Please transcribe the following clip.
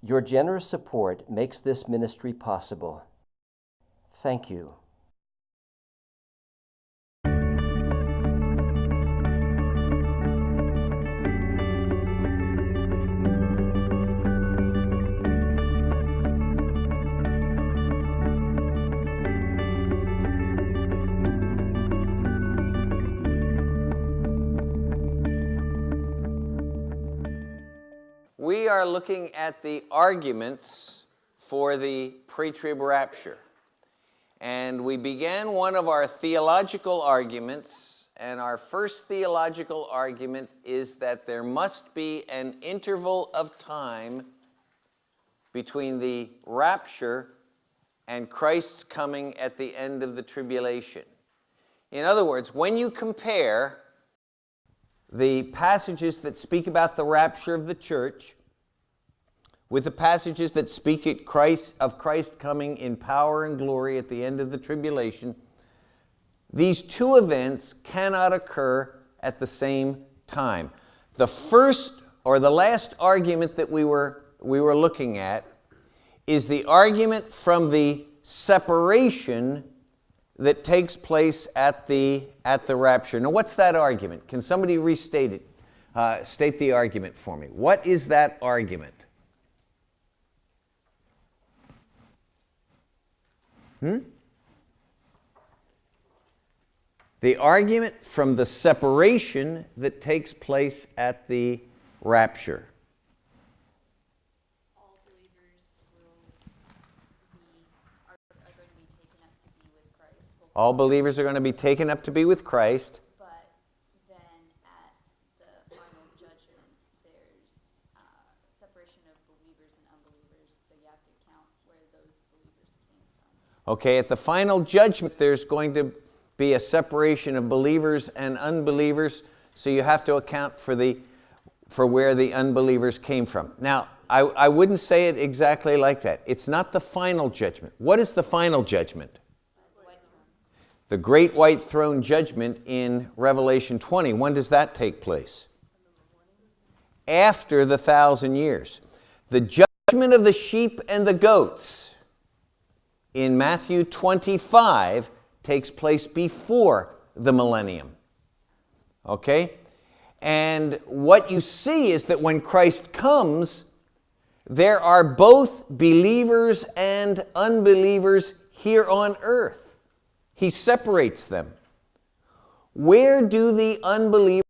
Your generous support makes this ministry possible. Thank you. We are looking at the arguments for the pre-trib rapture. And we began one of our theological arguments, and our first theological argument is that there must be an interval of time between the rapture and Christ's coming at the end of the tribulation. In other words, when you compare the passages that speak about the rapture of the church with the passages that speak of Christ coming in power and glory at the end of the tribulation, these two events cannot occur at the same time. The first or the last argument that we were looking at is the argument from the separation that takes place at the rapture. Now, what's that argument? Can somebody restate it? State the argument for me. What is that argument? The argument from the separation that takes place at the rapture. All believers are going to be taken up to be with Christ. But then at the final judgment, there's separation of believers and unbelievers, so you have to count where those believers came from. Okay, at the final judgment, there's going to be a separation of believers and unbelievers, so you have to account for where the unbelievers came from. Now, I wouldn't say it exactly like that. It's not the final judgment. What is the final judgment? The great white throne judgment in Revelation 20. When does that take place? After the 1,000 years. The judgment of the sheep and the goats in Matthew 25 takes place before the millennium. Okay? And what you see is that when Christ comes, there are both believers and unbelievers here on earth. He separates them. Where do the unbelievers